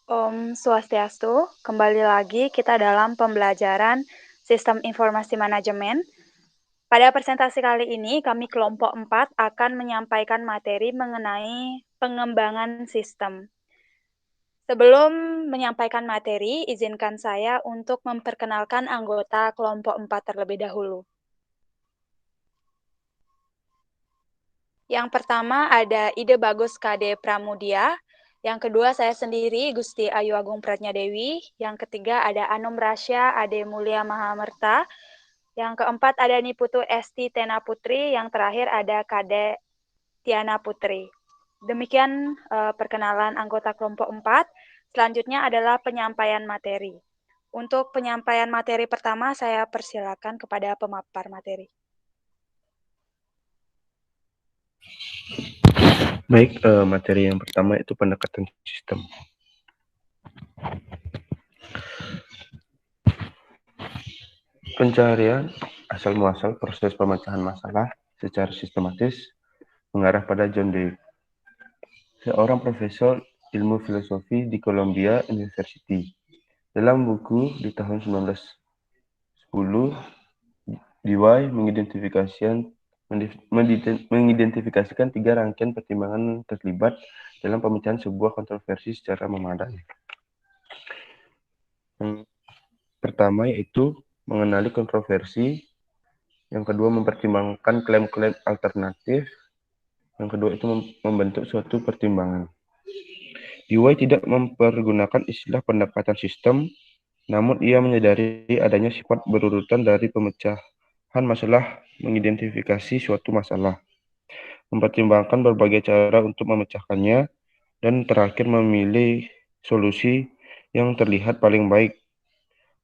Om Swastiastu, kembali lagi kita dalam pembelajaran Sistem Informasi Manajemen. Pada presentasi kali ini, kami kelompok 4 akan menyampaikan materi mengenai pengembangan sistem. Sebelum menyampaikan materi, izinkan saya untuk memperkenalkan anggota kelompok 4 terlebih dahulu. Yang pertama ada Ide Bagus KD Pramudia. Yang kedua saya sendiri, Gusti Ayu Agung Pratnyadewi. Yang ketiga ada Anum Rasya Ade Mulia Mahamerta. Yang keempat ada Niputu Esti Tena Putri. Yang terakhir ada Kade Tiana Putri. Demikian perkenalan anggota kelompok 4. Selanjutnya adalah penyampaian materi. Untuk penyampaian materi pertama, saya persilakan kepada pemapar materi. Baik, materi yang pertama itu pendekatan sistem. Pencarian asal-muasal proses pemecahan masalah secara sistematis mengarah pada John Dewey, seorang profesor ilmu filosofi di Columbia University. Dalam buku di tahun 1910, Dewey mengidentifikasikan 3 rangkaian pertimbangan terlibat dalam pemecahan sebuah kontroversi secara memadai. Yang pertama yaitu mengenali kontroversi, yang kedua mempertimbangkan klaim-klaim alternatif, yang kedua itu membentuk suatu pertimbangan. Dewey tidak mempergunakan istilah pendekatan sistem, namun ia menyadari adanya sifat berurutan dari pemecahan masalah, mengidentifikasi suatu masalah, mempertimbangkan berbagai cara untuk memecahkannya, dan terakhir memilih solusi yang terlihat paling baik.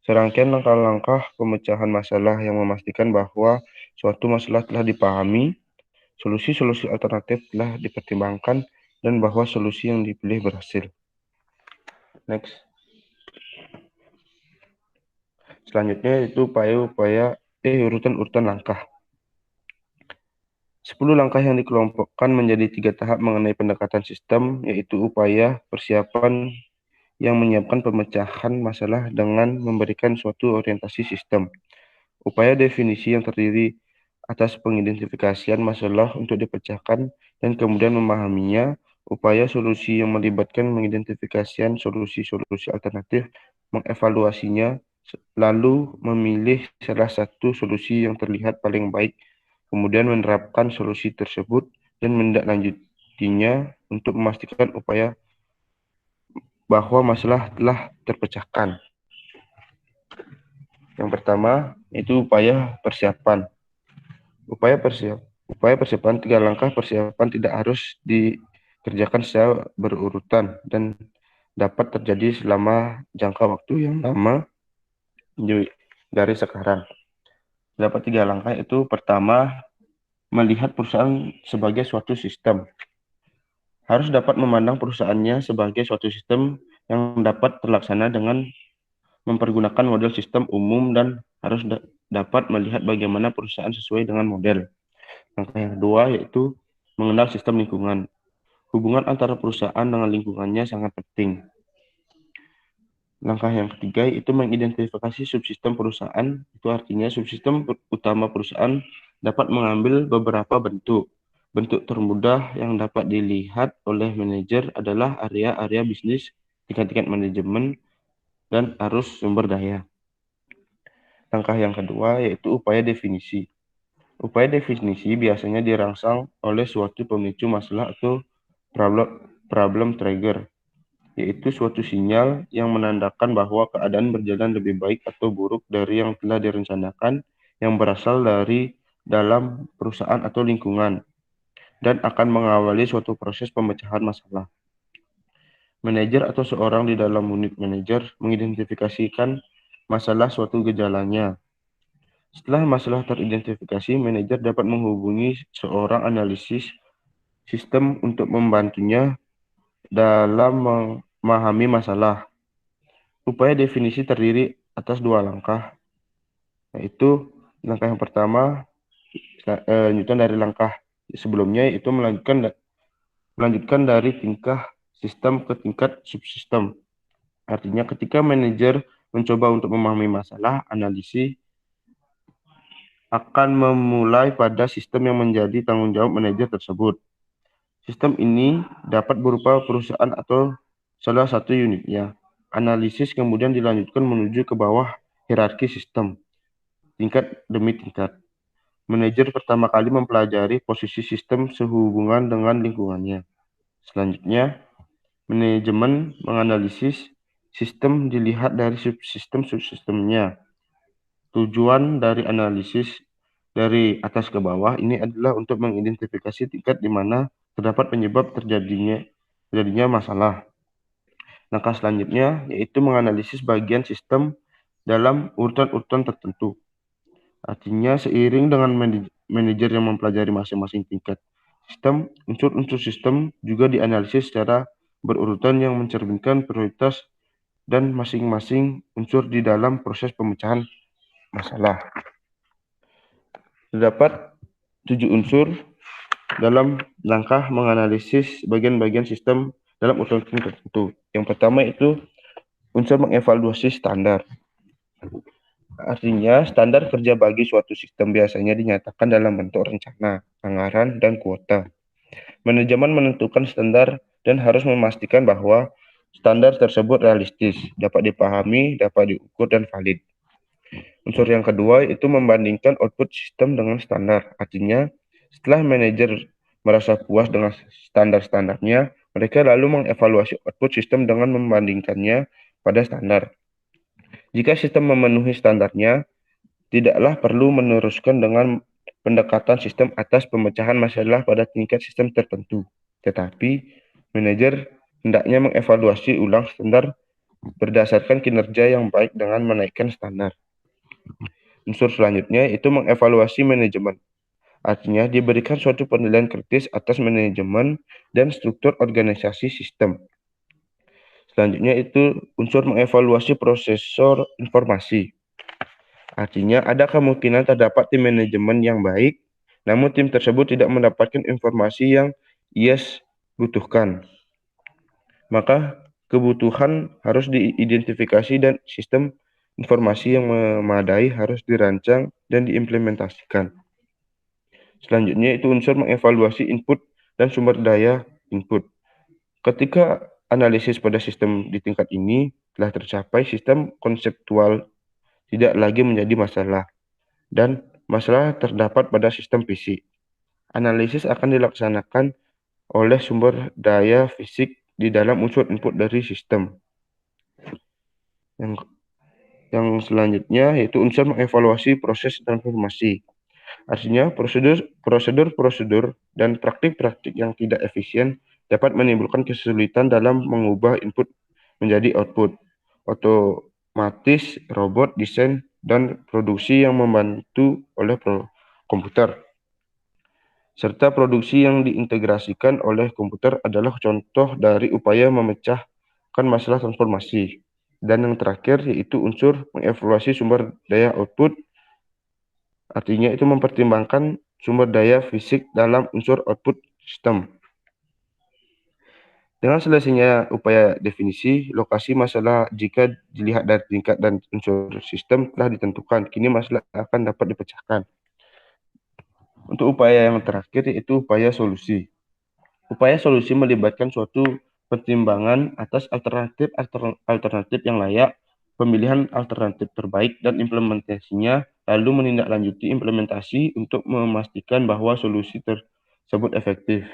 Serangkaian langkah-langkah pemecahan masalah yang memastikan bahwa suatu masalah telah dipahami, solusi-solusi alternatif telah dipertimbangkan, dan bahwa solusi yang dipilih berhasil. Next. Selanjutnya itu upaya-upaya urutan-urutan langkah. 10 langkah yang dikelompokkan menjadi 3 tahap mengenai pendekatan sistem, yaitu upaya, persiapan, yang menyiapkan pemecahan masalah dengan memberikan suatu orientasi sistem. Upaya definisi yang terdiri atas pengidentifikasian masalah untuk dipecahkan dan kemudian memahaminya. Upaya solusi yang melibatkan mengidentifikasian solusi-solusi alternatif, mengevaluasinya, lalu memilih salah satu solusi yang terlihat paling baik, kemudian menerapkan solusi tersebut dan menindaklanjutinya untuk memastikan upaya bahwa masalah telah terpecahkan. Yang pertama itu upaya persiapan. Upaya persiapan 3 langkah persiapan tidak harus dikerjakan secara berurutan dan dapat terjadi selama jangka waktu yang lama dari sekarang. Dapat 3 langkah itu pertama, melihat perusahaan sebagai suatu sistem. Harus dapat memandang perusahaannya sebagai suatu sistem yang dapat terlaksana dengan mempergunakan model sistem umum dan harus dapat melihat bagaimana perusahaan sesuai dengan model. Langkah yang kedua yaitu mengenal sistem lingkungan. Hubungan antara perusahaan dengan lingkungannya sangat penting. Langkah yang ketiga itu mengidentifikasi subsistem perusahaan. Itu artinya subsistem utama perusahaan dapat mengambil beberapa bentuk. Bentuk termudah yang dapat dilihat oleh manajer adalah area-area bisnis, tingkat-tingkat manajemen, dan arus sumber daya. Langkah yang kedua yaitu upaya definisi. Upaya definisi biasanya dirangsang oleh suatu pemicu masalah atau problem trigger, yaitu suatu sinyal yang menandakan bahwa keadaan berjalan lebih baik atau buruk dari yang telah direncanakan, yang berasal dari dalam perusahaan atau lingkungan, dan akan mengawali suatu proses pemecahan masalah. Manajer atau seorang di dalam unit manajer mengidentifikasikan masalah suatu gejalanya. Setelah masalah teridentifikasi, manajer dapat menghubungi seorang analisis sistem untuk membantunya dalam memahami masalah. Upaya definisi terdiri atas 2 langkah, yaitu langkah yang pertama lanjutan dari langkah sebelumnya, yaitu melanjutkan dari tingkah sistem ke tingkat subsistem. Artinya ketika manajer mencoba untuk memahami masalah, analisis akan memulai pada sistem yang menjadi tanggung jawab manajer tersebut. Sistem ini dapat berupa perusahaan atau salah satu unitnya. Analisis kemudian dilanjutkan menuju ke bawah hierarki sistem, tingkat demi tingkat. Manajer pertama kali mempelajari posisi sistem sehubungan dengan lingkungannya. Selanjutnya, manajemen menganalisis sistem dilihat dari subsistemnya. Tujuan dari analisis dari atas ke bawah ini adalah untuk mengidentifikasi tingkat di mana terdapat penyebab terjadinya masalah. Langkah selanjutnya yaitu menganalisis bagian sistem dalam urutan-urutan tertentu. Artinya seiring dengan manajer yang mempelajari masing-masing tingkat sistem, unsur-unsur sistem juga dianalisis secara berurutan yang mencerminkan prioritas dan masing-masing unsur di dalam proses pemecahan masalah. Terdapat 7 unsur dalam langkah menganalisis bagian-bagian sistem dalam urutan tertentu. Yang pertama itu unsur mengevaluasi standar. Artinya, standar kerja bagi suatu sistem biasanya dinyatakan dalam bentuk rencana, anggaran, dan kuota. Manajemen menentukan standar dan harus memastikan bahwa standar tersebut realistis, dapat dipahami, dapat diukur, dan valid. Unsur yang kedua itu membandingkan output sistem dengan standar. Artinya, setelah manajer merasa puas dengan standar-standarnya, mereka lalu mengevaluasi output sistem dengan membandingkannya pada standar. Jika sistem memenuhi standarnya, tidaklah perlu meneruskan dengan pendekatan sistem atas pemecahan masalah pada tingkat sistem tertentu. Tetapi, manajer hendaknya mengevaluasi ulang standar berdasarkan kinerja yang baik dengan menaikkan standar. Unsur selanjutnya itu mengevaluasi manajemen. Artinya diberikan suatu penilaian kritis atas manajemen dan struktur organisasi sistem. Selanjutnya itu unsur mengevaluasi prosesor informasi. Artinya ada kemungkinan terdapat tim manajemen yang baik, namun tim tersebut tidak mendapatkan informasi yang ia butuhkan. Maka kebutuhan harus diidentifikasi dan sistem informasi yang memadai harus dirancang dan diimplementasikan. Selanjutnya itu unsur mengevaluasi input dan sumber daya input. Ketika analisis pada sistem di tingkat ini telah tercapai, sistem konseptual tidak lagi menjadi masalah dan masalah terdapat pada sistem fisik. Analisis akan dilaksanakan oleh sumber daya fisik di dalam unsur input dari sistem. Yang selanjutnya yaitu unsur mengevaluasi proses transformasi. Artinya, prosedur dan praktik-praktik yang tidak efisien dapat menimbulkan kesulitan dalam mengubah input menjadi output. Otomatis, robot, desain, dan produksi yang membantu oleh komputer. Serta produksi yang diintegrasikan oleh komputer adalah contoh dari upaya memecahkan masalah transformasi. Dan yang terakhir yaitu unsur mengevaluasi sumber daya output. Artinya itu mempertimbangkan sumber daya fisik dalam unsur output sistem. Dengan selesainya upaya definisi, lokasi masalah jika dilihat dari tingkat dan unsur sistem telah ditentukan, kini masalah akan dapat dipecahkan. Untuk upaya yang terakhir yaitu upaya solusi. Upaya solusi melibatkan suatu pertimbangan atas alternatif yang layak, pemilihan alternatif terbaik, dan implementasinya, lalu menindaklanjuti implementasi untuk memastikan bahwa solusi tersebut efektif.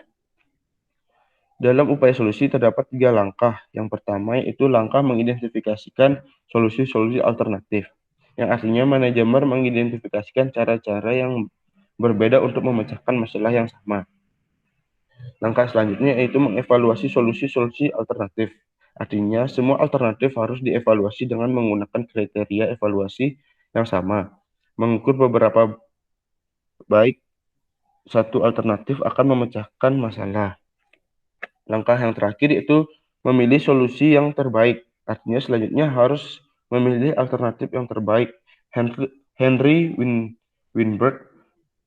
Dalam upaya solusi terdapat 3 langkah. Yang pertama yaitu langkah mengidentifikasikan solusi-solusi alternatif, yang artinya manajemen mengidentifikasikan cara-cara yang berbeda untuk memecahkan masalah yang sama. Langkah selanjutnya yaitu mengevaluasi solusi-solusi alternatif. Artinya, semua alternatif harus dievaluasi dengan menggunakan kriteria evaluasi yang sama. Mengukur beberapa baik satu alternatif akan memecahkan masalah. Langkah yang terakhir yaitu memilih solusi yang terbaik. Artinya selanjutnya harus memilih alternatif yang terbaik. Henry Weinberg,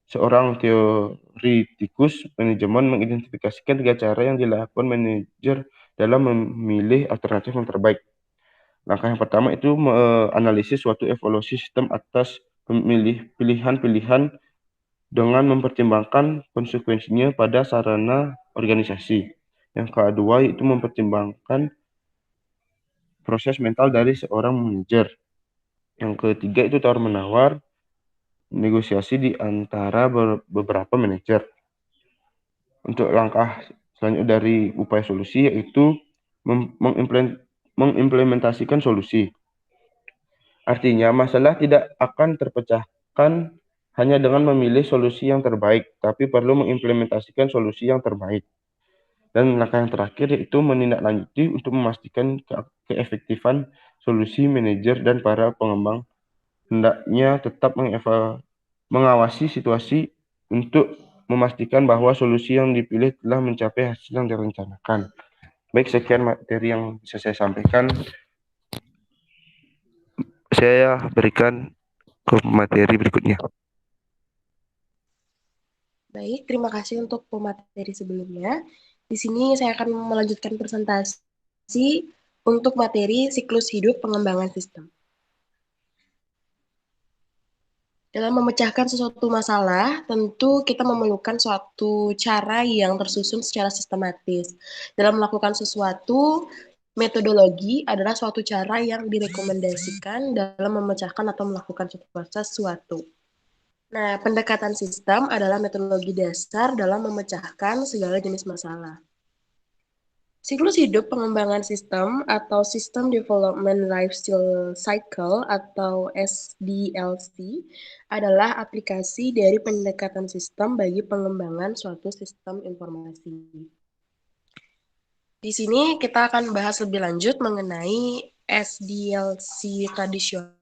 seorang teoritikus manajemen, mengidentifikasikan 3 cara yang dilakukan manajer dalam memilih alternatif yang terbaik. Langkah yang pertama itu analisis suatu evaluasi sistem atas pilihan-pilihan dengan mempertimbangkan konsekuensinya pada sarana organisasi. Yang kedua itu mempertimbangkan proses mental dari seorang manajer. Yang ketiga itu tawar-menawar negosiasi di antara beberapa manajer. Untuk langkah selanjutnya dari upaya solusi yaitu mengimplementasikan solusi. Artinya, masalah tidak akan terpecahkan hanya dengan memilih solusi yang terbaik, tapi perlu mengimplementasikan solusi yang terbaik. Dan langkah yang terakhir yaitu menindaklanjuti untuk memastikan keefektifan solusi manajer dan para pengembang hendaknya tetap mengawasi situasi untuk memastikan bahwa solusi yang dipilih telah mencapai hasil yang direncanakan. Baik, sekian materi yang bisa saya sampaikan. Saya berikan ke materi berikutnya. Baik, terima kasih untuk pemateri sebelumnya. Di sini saya akan melanjutkan presentasi untuk materi siklus hidup pengembangan sistem. Dalam memecahkan sesuatu masalah, tentu kita memerlukan suatu cara yang tersusun secara sistematis. Dalam melakukan sesuatu, metodologi adalah suatu cara yang direkomendasikan dalam memecahkan atau melakukan suatu proses sesuatu. Nah, pendekatan sistem adalah metodologi dasar dalam memecahkan segala jenis masalah. Siklus hidup pengembangan sistem atau System Development Life Cycle atau SDLC adalah aplikasi dari pendekatan sistem bagi pengembangan suatu sistem informasi. Di sini kita akan bahas lebih lanjut mengenai SDLC tradisional.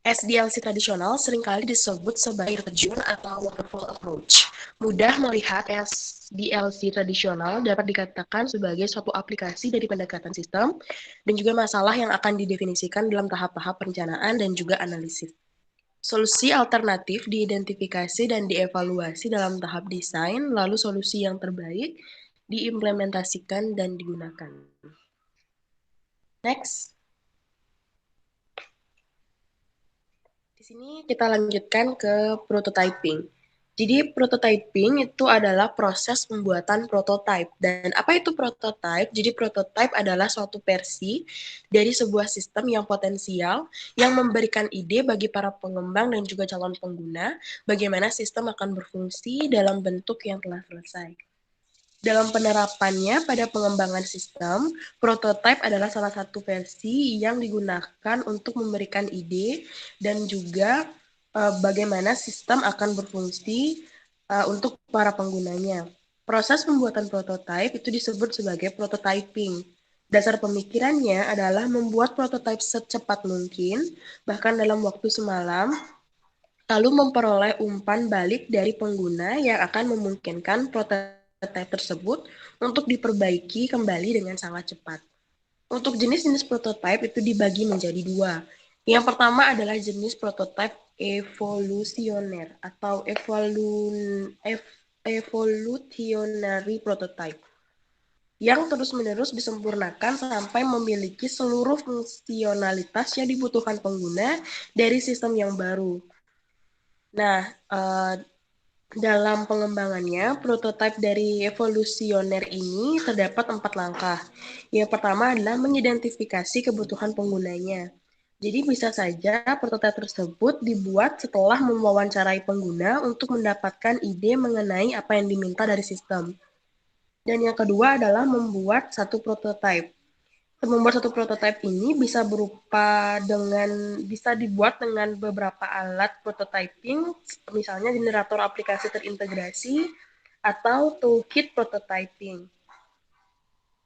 SDLC tradisional seringkali disebut sebagai terjun atau waterfall approach. Mudah melihat SDLC tradisional dapat dikatakan sebagai suatu aplikasi dari pendekatan sistem dan juga masalah yang akan didefinisikan dalam tahap-tahap perencanaan dan juga analisis. Solusi alternatif diidentifikasi dan dievaluasi dalam tahap desain, lalu solusi yang terbaik diimplementasikan dan digunakan. Next. Di sini kita lanjutkan ke prototyping. Jadi prototyping itu adalah proses pembuatan prototype. Dan apa itu prototype? Jadi prototype adalah suatu versi dari sebuah sistem yang potensial yang memberikan ide bagi para pengembang dan juga calon pengguna bagaimana sistem akan berfungsi dalam bentuk yang telah selesai. Dalam penerapannya pada pengembangan sistem, prototype adalah salah satu versi yang digunakan untuk memberikan ide dan juga bagaimana sistem akan berfungsi untuk para penggunanya. Proses pembuatan prototype itu disebut sebagai prototyping. Dasar pemikirannya adalah membuat prototype secepat mungkin, bahkan dalam waktu semalam, lalu memperoleh umpan balik dari pengguna yang akan memungkinkan prototype tersebut untuk diperbaiki kembali dengan sangat cepat. Untuk jenis-jenis prototype itu dibagi menjadi dua. Yang pertama adalah jenis prototype evolusioner atau evolutionary prototype yang terus-menerus disempurnakan sampai memiliki seluruh fungsionalitas yang dibutuhkan pengguna dari sistem yang baru. Nah, dalam pengembangannya, prototipe dari evolusioner ini terdapat 4 langkah. Yang pertama adalah mengidentifikasi kebutuhan penggunanya. Jadi bisa saja prototipe tersebut dibuat setelah mewawancarai pengguna untuk mendapatkan ide mengenai apa yang diminta dari sistem. Dan yang kedua adalah membuat satu prototipe. Membuat satu prototipe ini bisa dibuat dengan beberapa alat prototyping, misalnya generator aplikasi terintegrasi atau toolkit prototyping.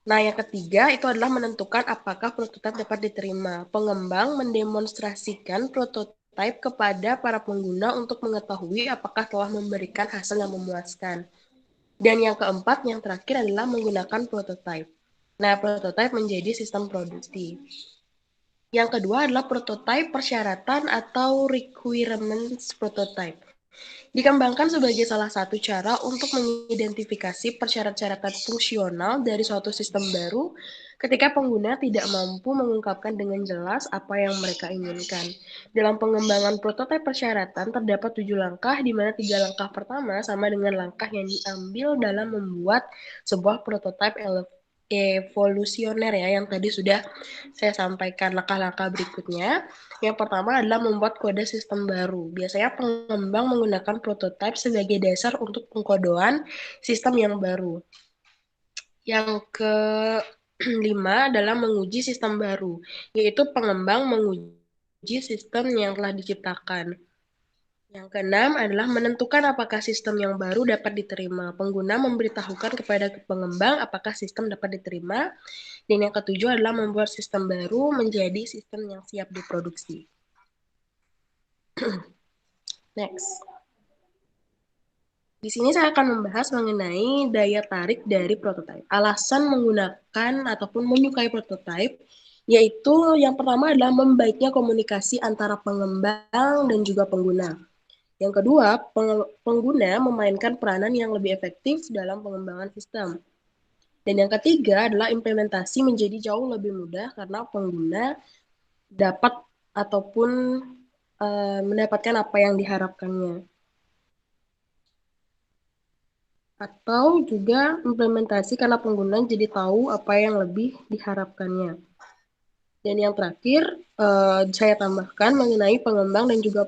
Nah, yang ketiga itu adalah menentukan apakah prototipe dapat diterima. Pengembang mendemonstrasikan prototipe kepada para pengguna untuk mengetahui apakah telah memberikan hasil yang memuaskan. Dan yang keempat, yang terakhir adalah menggunakan prototipe. Nah, prototipe menjadi sistem produksi. Yang kedua adalah prototipe persyaratan atau requirements prototype. Dikembangkan sebagai salah satu cara untuk mengidentifikasi persyarat-syaratan fungsional dari suatu sistem baru ketika pengguna tidak mampu mengungkapkan dengan jelas apa yang mereka inginkan. Dalam pengembangan prototipe persyaratan terdapat 7 langkah, di mana 3 langkah pertama sama dengan langkah yang diambil dalam membuat sebuah prototipe evolusioner ya, yang tadi sudah saya sampaikan. Langkah-langkah berikutnya, yang pertama adalah membuat kode sistem baru. Biasanya pengembang menggunakan prototipe sebagai dasar untuk pengkodoan sistem yang baru. Yang kelima adalah menguji sistem baru, yaitu pengembang menguji sistem yang telah diciptakan. Yang keenam adalah menentukan apakah sistem yang baru dapat diterima. Pengguna memberitahukan kepada pengembang apakah sistem dapat diterima. Dan yang ketujuh adalah membuat sistem baru menjadi sistem yang siap diproduksi. Next. Di sini saya akan membahas mengenai daya tarik dari prototipe. Alasan menggunakan ataupun menyukai prototipe, yaitu yang pertama adalah membaiknya komunikasi antara pengembang dan juga pengguna. Yang kedua, pengguna memainkan peranan yang lebih efektif dalam pengembangan sistem. Dan yang ketiga adalah implementasi menjadi jauh lebih mudah karena pengguna dapat ataupun mendapatkan apa yang diharapkannya. Atau juga implementasi karena pengguna jadi tahu apa yang lebih diharapkannya. Dan yang terakhir, saya tambahkan mengenai pengembang dan juga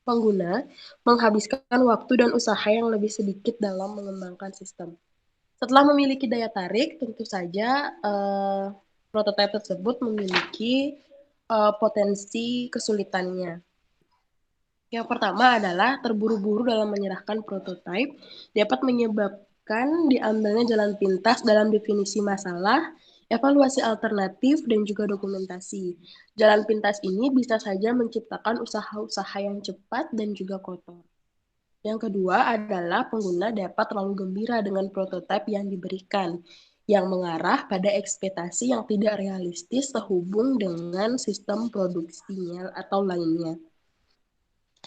pengguna menghabiskan waktu dan usaha yang lebih sedikit dalam mengembangkan sistem. Setelah memiliki daya tarik, tentu saja prototipe tersebut memiliki potensi kesulitannya. Yang pertama adalah terburu-buru dalam menyerahkan prototipe dapat menyebabkan diambilnya jalan pintas dalam definisi masalah, evaluasi alternatif, dan juga dokumentasi. Jalan pintas ini bisa saja menciptakan usaha-usaha yang cepat dan juga kotor. Yang kedua adalah pengguna dapat terlalu gembira dengan prototipe yang diberikan, yang mengarah pada ekspektasi yang tidak realistis sehubung dengan sistem produksinya atau lainnya.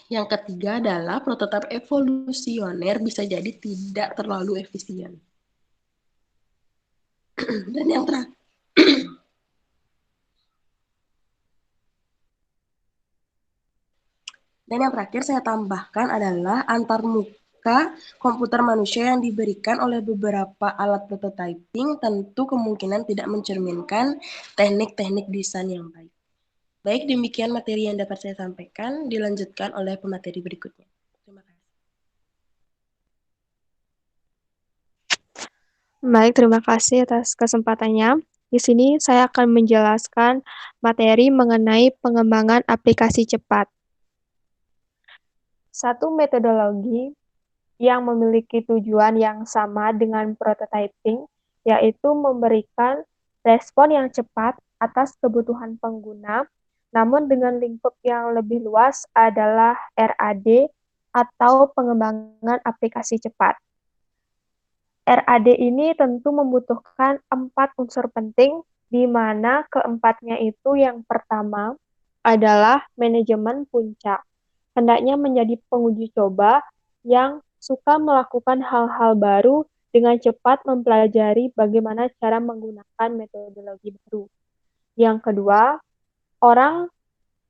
Yang ketiga adalah prototipe evolusioner bisa jadi tidak terlalu efisien. Dan yang terakhir, saya tambahkan adalah antarmuka komputer manusia yang diberikan oleh beberapa alat prototyping tentu kemungkinan tidak mencerminkan teknik-teknik desain yang baik. Baik, demikian materi yang dapat saya sampaikan. Dilanjutkan oleh pemateri berikutnya. Terima kasih. Baik, terima kasih atas kesempatannya. Di sini saya akan menjelaskan materi mengenai pengembangan aplikasi cepat. Satu metodologi yang memiliki tujuan yang sama dengan prototyping, yaitu memberikan respon yang cepat atas kebutuhan pengguna, namun dengan lingkup yang lebih luas adalah RAD atau pengembangan aplikasi cepat. RAD ini tentu membutuhkan 4 unsur penting, di mana keempatnya itu yang pertama adalah manajemen puncak. Hendaknya menjadi penguji coba yang suka melakukan hal-hal baru dengan cepat mempelajari bagaimana cara menggunakan metodologi baru. Yang kedua, orang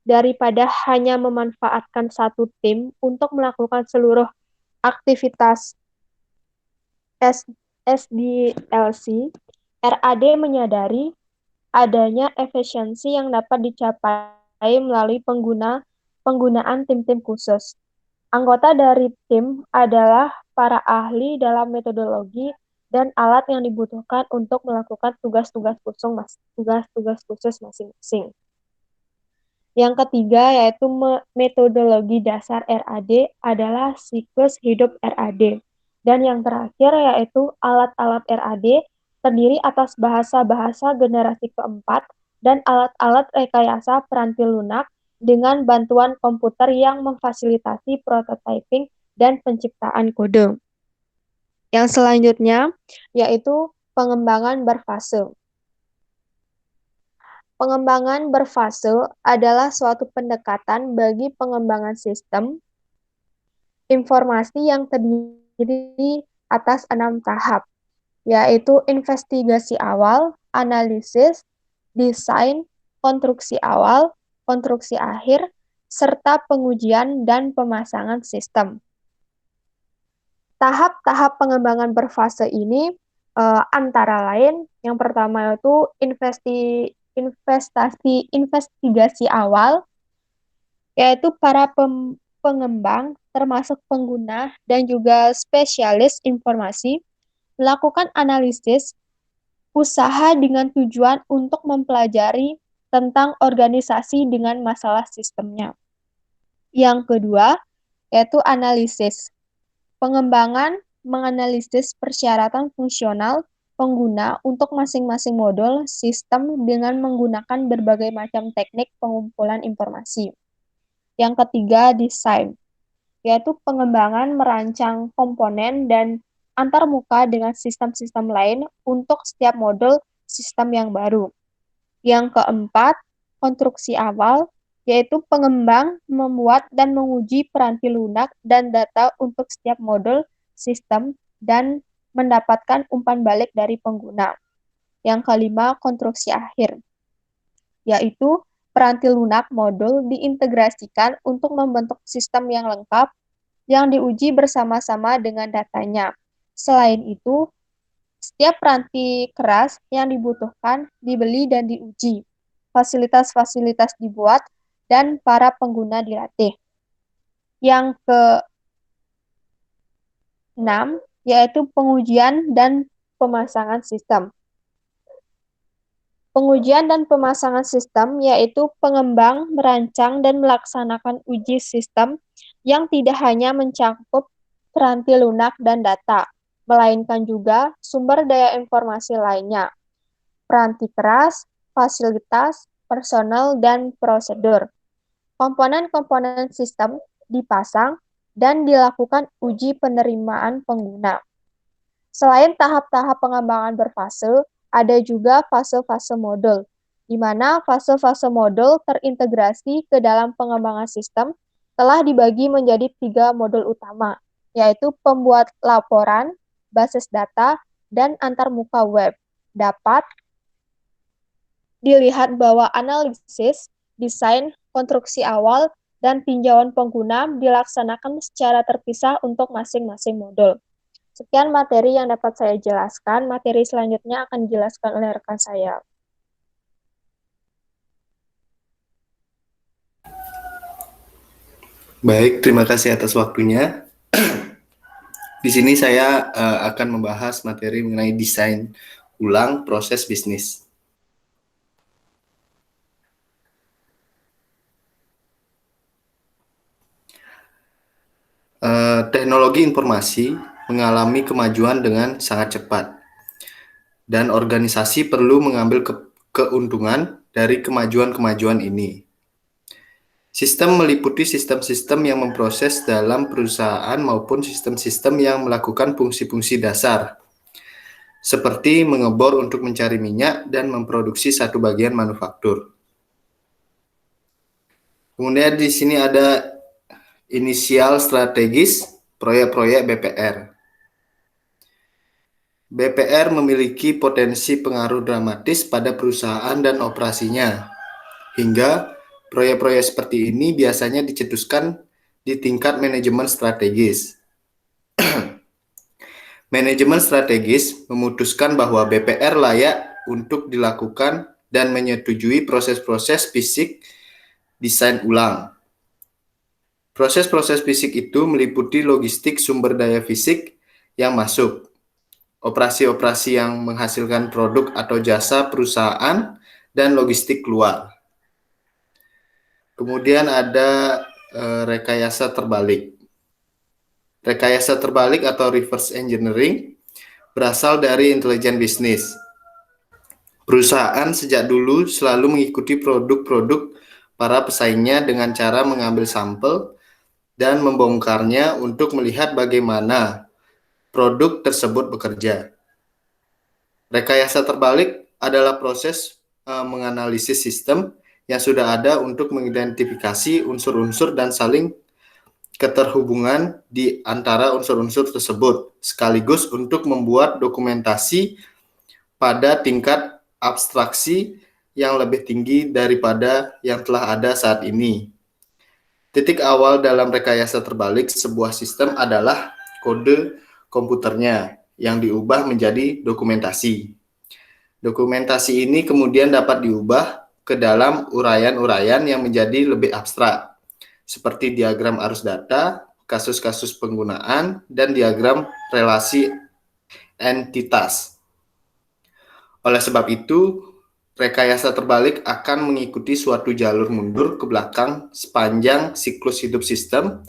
daripada hanya memanfaatkan satu tim untuk melakukan seluruh aktivitas SDLC, RAD menyadari adanya efisiensi yang dapat dicapai melalui penggunaan tim-tim khusus. Anggota dari tim adalah para ahli dalam metodologi dan alat yang dibutuhkan untuk melakukan tugas-tugas khusus masing-masing. Yang ketiga yaitu metodologi dasar RAD adalah siklus hidup RAD. Dan yang terakhir yaitu alat-alat RAD terdiri atas bahasa-bahasa generasi keempat dan alat-alat rekayasa peranti lunak dengan bantuan komputer yang memfasilitasi prototyping dan penciptaan kode. Yang selanjutnya yaitu pengembangan berfase. Pengembangan berfase adalah suatu pendekatan bagi pengembangan sistem informasi yang terdiri atas 6 tahap, yaitu investigasi awal, analisis, desain, konstruksi awal, konstruksi akhir, serta pengujian dan pemasangan sistem. Tahap-tahap pengembangan berfase ini antara lain, yang pertama itu investigasi awal, yaitu para pengembang, termasuk pengguna dan juga spesialis informasi, melakukan analisis usaha dengan tujuan untuk mempelajari tentang organisasi dengan masalah sistemnya. Yang kedua, yaitu analisis. Pengembangan menganalisis persyaratan fungsional pengguna untuk masing-masing modul sistem dengan menggunakan berbagai macam teknik pengumpulan informasi. Yang ketiga, desain, yaitu pengembangan merancang komponen dan antarmuka dengan sistem-sistem lain untuk setiap modul sistem yang baru. Yang keempat, konstruksi awal, yaitu pengembang membuat dan menguji peranti lunak dan data untuk setiap modul sistem dan mendapatkan umpan balik dari pengguna. Yang kelima, konstruksi akhir, yaitu peranti lunak modul diintegrasikan untuk membentuk sistem yang lengkap yang diuji bersama-sama dengan datanya. Selain itu, setiap peranti keras yang dibutuhkan dibeli dan diuji. Fasilitas-fasilitas dibuat dan para pengguna dilatih. Yang ke-6, yaitu pengujian dan pemasangan sistem. Pengujian dan pemasangan sistem yaitu pengembang merancang dan melaksanakan uji sistem yang tidak hanya mencakup peranti lunak dan data, melainkan juga sumber daya informasi lainnya, peranti keras, fasilitas, personel, dan prosedur. Komponen-komponen sistem dipasang dan dilakukan uji penerimaan pengguna. Selain tahap-tahap pengembangan berfase, ada juga fase-fase modul, di mana fase-fase modul terintegrasi ke dalam pengembangan sistem telah dibagi menjadi 3 modul utama, yaitu pembuat laporan, basis data, dan antarmuka web. Dapat dilihat bahwa analisis, desain, konstruksi awal, dan tinjauan pengguna dilaksanakan secara terpisah untuk masing-masing modul. Sekian materi yang dapat saya jelaskan. Materi selanjutnya akan dijelaskan oleh rekan saya. Baik, terima kasih atas waktunya. Di sini saya akan membahas materi mengenai desain ulang proses bisnis. Teknologi informasi mengalami kemajuan dengan sangat cepat, dan organisasi perlu mengambil keuntungan dari kemajuan-kemajuan ini. Sistem meliputi sistem-sistem yang memproses dalam perusahaan maupun sistem-sistem yang melakukan fungsi-fungsi dasar, seperti mengebor untuk mencari minyak dan memproduksi satu bagian manufaktur. Kemudian di sini ada inisial strategis proyek-proyek BPR. BPR memiliki potensi pengaruh dramatis pada perusahaan dan operasinya, hingga proyek-proyek seperti ini biasanya dicetuskan di tingkat manajemen strategis. Manajemen strategis memutuskan bahwa BPR layak untuk dilakukan dan menyetujui proses-proses fisik desain ulang. Proses-proses fisik itu meliputi logistik sumber daya fisik yang masuk, operasi-operasi yang menghasilkan produk atau jasa perusahaan, dan logistik keluar. Kemudian ada rekayasa terbalik. Rekayasa terbalik atau reverse engineering berasal dari intelijen bisnis. Perusahaan sejak dulu selalu mengikuti produk-produk para pesaingnya dengan cara mengambil sampel dan membongkarnya untuk melihat bagaimana produk tersebut bekerja. Rekayasa terbalik adalah proses menganalisis sistem yang sudah ada untuk mengidentifikasi unsur-unsur dan saling keterhubungan di antara unsur-unsur tersebut, sekaligus untuk membuat dokumentasi pada tingkat abstraksi yang lebih tinggi daripada yang telah ada saat ini. Titik awal dalam rekayasa terbalik sebuah sistem adalah kode komputernya yang diubah menjadi dokumentasi. Dokumentasi ini kemudian dapat diubah ke dalam uraian-uraian yang menjadi lebih abstrak, seperti diagram arus data, kasus-kasus penggunaan, dan diagram relasi entitas. Oleh sebab itu, rekayasa terbalik akan mengikuti suatu jalur mundur ke belakang sepanjang siklus hidup sistem,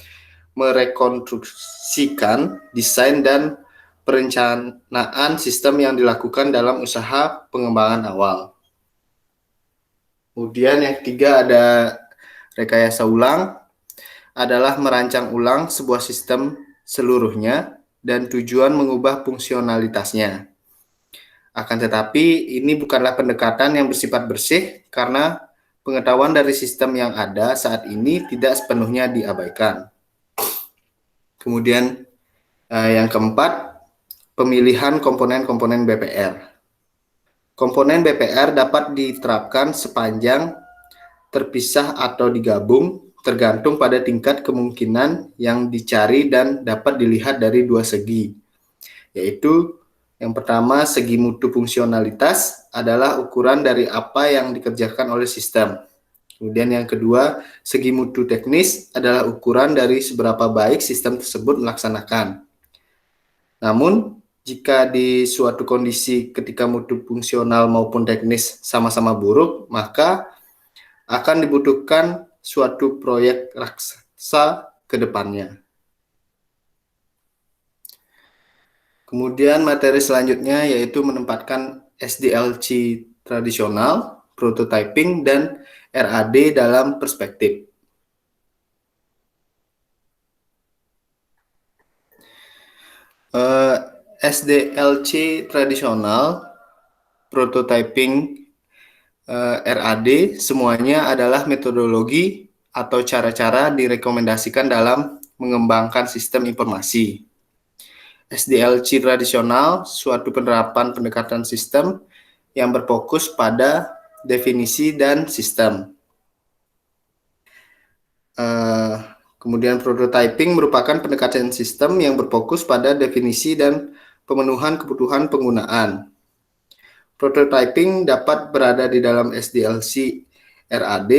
merekonstruksikan desain dan perencanaan sistem yang dilakukan dalam usaha pengembangan awal. Kemudian yang ketiga ada rekayasa ulang, adalah merancang ulang sebuah sistem seluruhnya dan tujuan mengubah fungsionalitasnya. Akan tetapi, ini bukanlah pendekatan yang bersifat bersih karena pengetahuan dari sistem yang ada saat ini tidak sepenuhnya diabaikan. Kemudian yang keempat, pemilihan komponen-komponen BPR. Komponen BPR dapat diterapkan sepanjang terpisah atau digabung, tergantung pada tingkat kemungkinan yang dicari dan dapat dilihat dari dua segi, yaitu yang pertama, segi mutu fungsionalitas adalah ukuran dari apa yang dikerjakan oleh sistem. Kemudian yang kedua, segi mutu teknis adalah ukuran dari seberapa baik sistem tersebut melaksanakan. Namun, jika di suatu kondisi ketika mutu fungsional maupun teknis sama-sama buruk, maka akan dibutuhkan suatu proyek raksasa ke depannya. Kemudian materi selanjutnya yaitu menempatkan SDLC tradisional, prototyping, dan RAD dalam perspektif. SDLC tradisional, prototyping, RAD semuanya adalah metodologi atau cara-cara direkomendasikan dalam mengembangkan sistem informasi. SDLC tradisional suatu penerapan pendekatan sistem yang berfokus pada definisi dan sistem. Kemudian prototyping merupakan pendekatan sistem yang berfokus pada definisi dan pemenuhan kebutuhan penggunaan. Prototyping dapat berada di dalam SDLC RAD,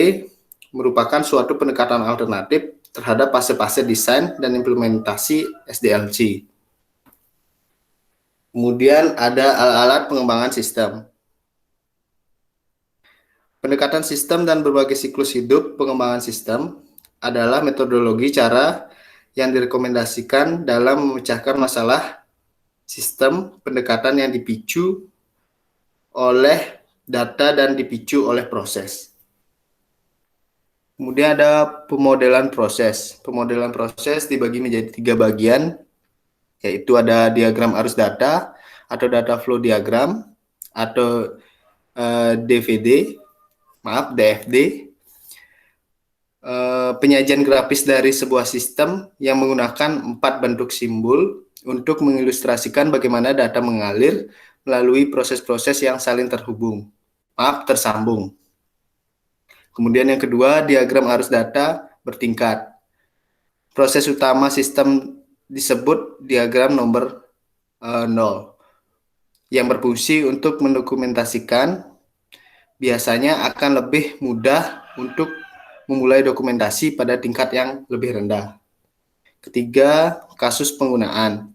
merupakan suatu pendekatan alternatif terhadap fase-fase desain dan implementasi SDLC. Kemudian ada alat-alat pengembangan sistem. Pendekatan sistem dan berbagai siklus hidup pengembangan sistem adalah metodologi cara yang direkomendasikan dalam memecahkan masalah sistem, pendekatan yang dipicu oleh data dan dipicu oleh proses. Kemudian ada pemodelan proses. Pemodelan proses dibagi menjadi 3 bagian, yaitu ada diagram arus data atau data flow diagram atau DFD, penyajian grafis dari sebuah sistem yang menggunakan 4 bentuk simbol untuk mengilustrasikan bagaimana data mengalir melalui proses-proses yang saling tersambung. Kemudian yang kedua, diagram arus data bertingkat. Proses utama sistem disebut diagram nomor 0 yang berfungsi untuk mendokumentasikan, biasanya akan lebih mudah untuk memulai dokumentasi pada tingkat yang lebih rendah. Ketiga, kasus penggunaan.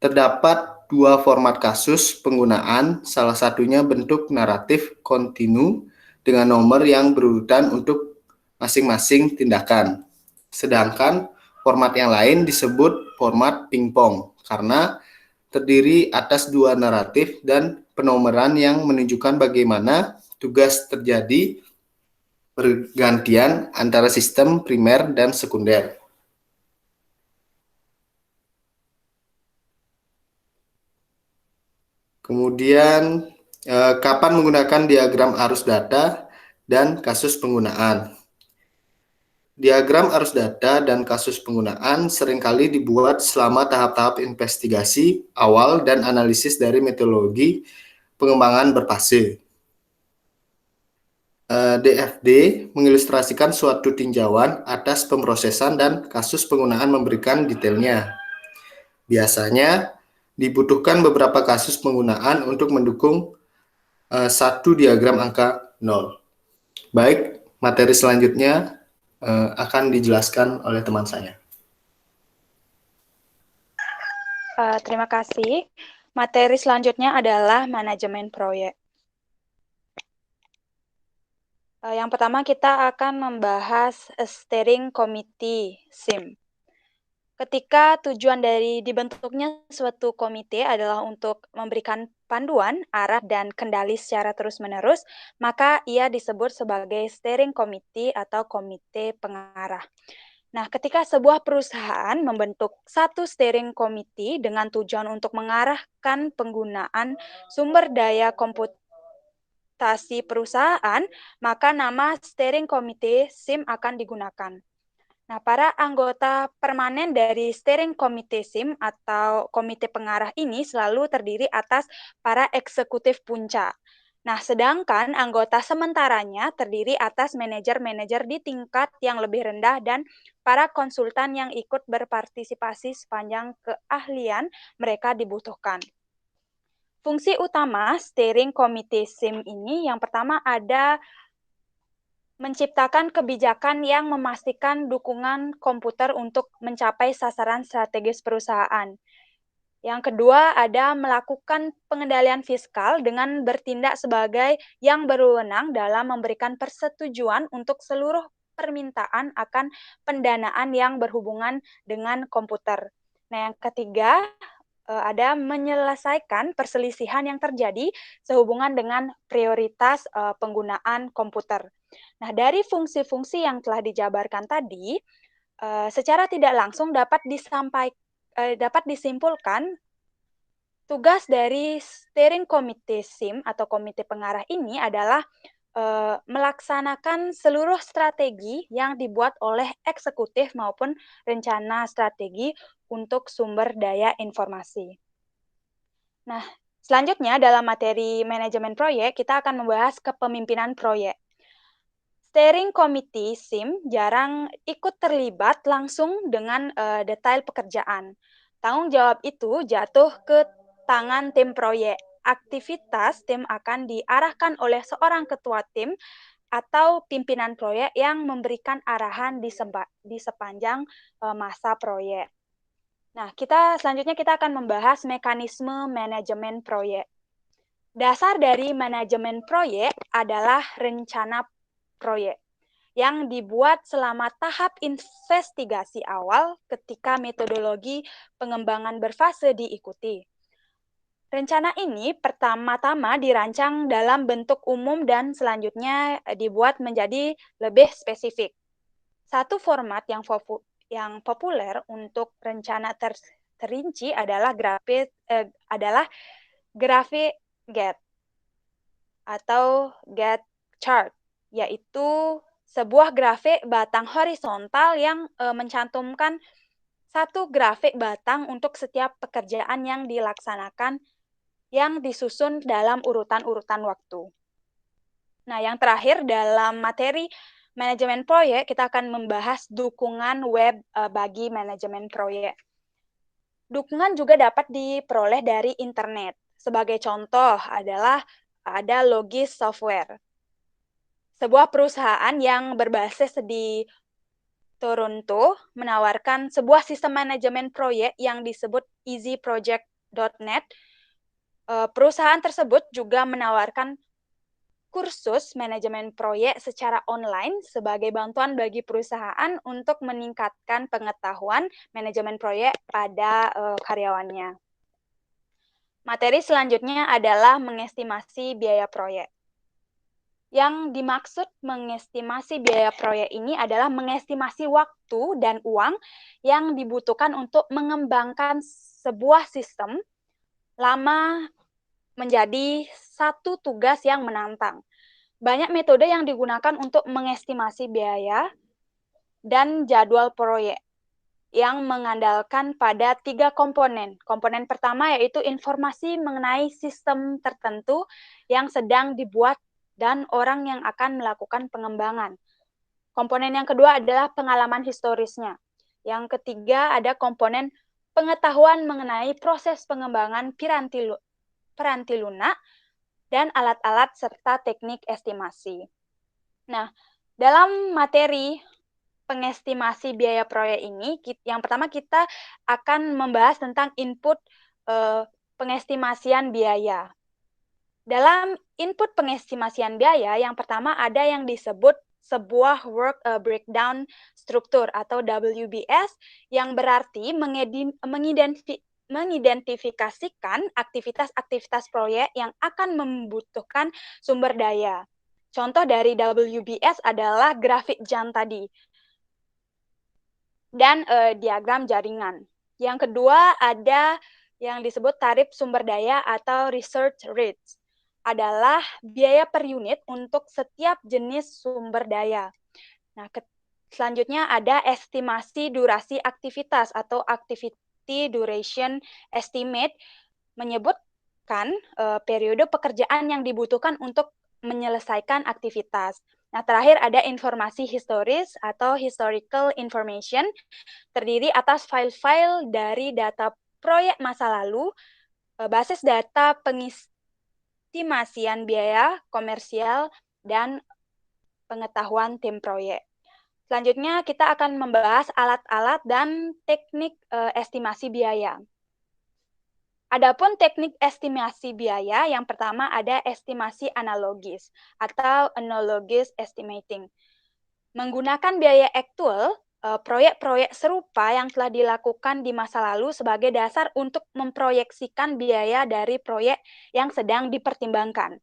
Terdapat 2 format kasus penggunaan, salah satunya bentuk naratif kontinu dengan nomor yang berurutan untuk masing-masing tindakan. Sedangkan format yang lain disebut format pingpong karena terdiri atas 2 naratif dan penomoran yang menunjukkan bagaimana tugas terjadi pergantian antara sistem primer dan sekunder. Kemudian kapan menggunakan diagram arus data dan kasus penggunaan. Diagram arus data dan kasus penggunaan seringkali dibuat selama tahap-tahap investigasi awal dan analisis dari metodologi pengembangan berfase. DFD mengilustrasikan suatu tinjauan atas pemrosesan dan kasus penggunaan memberikan detailnya. Biasanya dibutuhkan beberapa kasus penggunaan untuk mendukung satu diagram angka 0. Baik, materi selanjutnya akan dijelaskan oleh teman saya. Terima kasih. Materi selanjutnya adalah manajemen proyek. Yang pertama kita akan membahas steering committee SIM. Ketika tujuan dari dibentuknya suatu komite adalah untuk memberikan panduan, arah, dan kendali secara terus-menerus, maka ia disebut sebagai steering committee atau komite pengarah. Nah, ketika sebuah perusahaan membentuk satu steering committee dengan tujuan untuk mengarahkan penggunaan sumber daya komputasi perusahaan, maka nama steering committee SIM akan digunakan. Nah, para anggota permanen dari steering committee SIM atau komite pengarah ini selalu terdiri atas para eksekutif puncak. Nah, sedangkan anggota sementaranya terdiri atas manajer-manajer di tingkat yang lebih rendah dan para konsultan yang ikut berpartisipasi sepanjang keahlian mereka dibutuhkan. Fungsi utama steering committee SIM ini yang pertama ada menciptakan kebijakan yang memastikan dukungan komputer untuk mencapai sasaran strategis perusahaan. Yang kedua, ada melakukan pengendalian fiskal dengan bertindak sebagai yang berwenang dalam memberikan persetujuan untuk seluruh permintaan akan pendanaan yang berhubungan dengan komputer. Nah, yang ketiga, ada menyelesaikan perselisihan yang terjadi sehubungan dengan prioritas penggunaan komputer. Nah, dari fungsi-fungsi yang telah dijabarkan tadi, secara tidak langsung dapat disimpulkan tugas dari steering committee SIM atau komite pengarah ini adalah melaksanakan seluruh strategi yang dibuat oleh eksekutif maupun rencana strategi untuk sumber daya informasi. Nah, selanjutnya dalam materi manajemen proyek, kita akan membahas kepemimpinan proyek. Steering committee SIM jarang ikut terlibat langsung dengan detail pekerjaan. Tanggung jawab itu jatuh ke tangan tim proyek. Aktivitas tim akan diarahkan oleh seorang ketua tim atau pimpinan proyek yang memberikan arahan di sepanjang masa proyek. Nah, selanjutnya kita akan membahas mekanisme manajemen proyek. Dasar dari manajemen proyek adalah rencana proyek yang dibuat selama tahap investigasi awal ketika metodologi pengembangan berfase diikuti. Rencana ini pertama-tama dirancang dalam bentuk umum dan selanjutnya dibuat menjadi lebih spesifik. Satu format yang populer untuk rencana terinci adalah grafik Gantt atau Gantt chart, yaitu sebuah grafik batang horizontal yang mencantumkan satu grafik batang untuk setiap pekerjaan yang dilaksanakan yang disusun dalam urutan-urutan waktu. Nah, yang terakhir dalam materi manajemen proyek, kita akan membahas dukungan web bagi manajemen proyek. Dukungan juga dapat diperoleh dari internet. Sebagai contoh adalah ada Logis Software, sebuah perusahaan yang berbasis di Toronto menawarkan sebuah sistem manajemen proyek yang disebut easyproject.net. Perusahaan tersebut juga menawarkan kursus manajemen proyek secara online sebagai bantuan bagi perusahaan untuk meningkatkan pengetahuan manajemen proyek pada karyawannya. Materi selanjutnya adalah mengestimasi biaya proyek. Yang dimaksud mengestimasi biaya proyek ini adalah mengestimasi waktu dan uang yang dibutuhkan untuk mengembangkan sebuah sistem lama menjadi satu tugas yang menantang. Banyak metode yang digunakan untuk mengestimasi biaya dan jadwal proyek yang mengandalkan pada 3 komponen. Komponen pertama yaitu informasi mengenai sistem tertentu yang sedang dibuat dan orang yang akan melakukan pengembangan. Komponen yang kedua adalah pengalaman historisnya. Yang ketiga ada komponen pengetahuan mengenai proses pengembangan piranti lunak dan alat-alat serta teknik estimasi. Nah, dalam materi pengestimasi biaya proyek ini, yang pertama kita akan membahas tentang input pengestimasian biaya. Dalam input pengestimasian biaya, yang pertama ada yang disebut sebuah work breakdown struktur atau WBS, yang berarti mengidentifikasikan aktivitas-aktivitas proyek yang akan membutuhkan sumber daya. Contoh dari WBS adalah grafik Gantt tadi dan diagram jaringan. Yang kedua ada yang disebut tarif sumber daya atau research rates, adalah biaya per unit untuk setiap jenis sumber daya. Nah, selanjutnya ada estimasi durasi aktivitas atau activity duration estimate, menyebutkan periode pekerjaan yang dibutuhkan untuk menyelesaikan aktivitas. Nah, terakhir ada informasi historis atau historical information, terdiri atas file-file dari data proyek masa lalu, basis data pengestimasian biaya komersial, dan pengetahuan tim proyek. Selanjutnya kita akan membahas alat-alat dan teknik estimasi biaya. Adapun teknik estimasi biaya, yang pertama ada estimasi analogis atau analogous estimating. Menggunakan biaya aktual, proyek-proyek serupa yang telah dilakukan di masa lalu sebagai dasar untuk memproyeksikan biaya dari proyek yang sedang dipertimbangkan.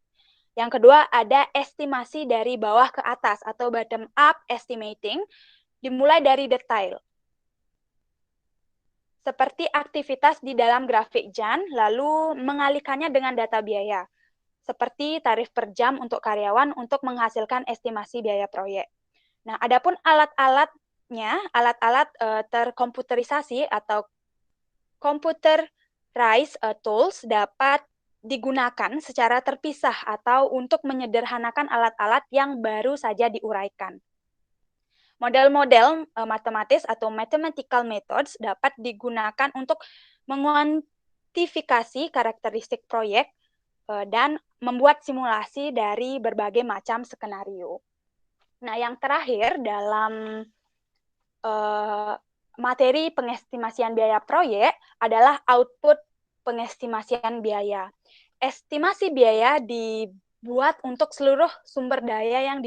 Yang kedua ada estimasi dari bawah ke atas atau bottom up estimating, dimulai dari detail. Seperti aktivitas di dalam grafik Gantt, lalu mengalihkannya dengan data biaya, seperti tarif per jam untuk karyawan untuk menghasilkan estimasi biaya proyek. Nah, adapun alat-alatnya, alat-alat terkomputerisasi atau computerized tools dapat digunakan secara terpisah atau untuk menyederhanakan alat-alat yang baru saja diuraikan. Model-model matematis atau mathematical methods dapat digunakan untuk menguantifikasi karakteristik proyek dan membuat simulasi dari berbagai macam skenario. Nah, yang terakhir dalam materi pengestimasian biaya proyek adalah output pengestimasian biaya. Estimasi biaya dibuat untuk seluruh sumber daya yang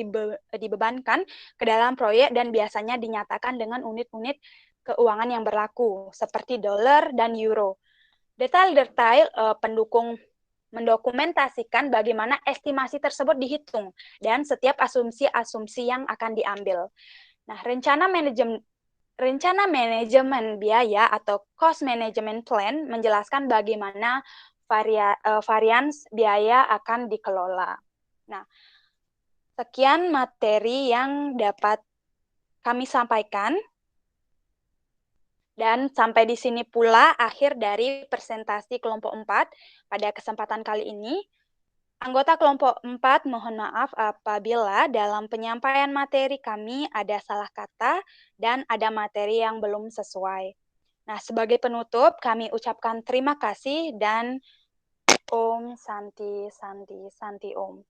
dibebankan ke dalam proyek dan biasanya dinyatakan dengan unit-unit keuangan yang berlaku, seperti dolar dan euro. Detail-detail pendukung mendokumentasikan bagaimana estimasi tersebut dihitung dan setiap asumsi-asumsi yang akan diambil. Nah, rencana manajemen biaya atau cost management plan menjelaskan bagaimana varians biaya akan dikelola. Nah, sekian materi yang dapat kami sampaikan. Dan sampai di sini pula akhir dari presentasi kelompok 4 pada kesempatan kali ini. Anggota kelompok 4 mohon maaf apabila dalam penyampaian materi kami ada salah kata dan ada materi yang belum sesuai. Nah, sebagai penutup kami ucapkan terima kasih dan Om Santi Santi Santi Om.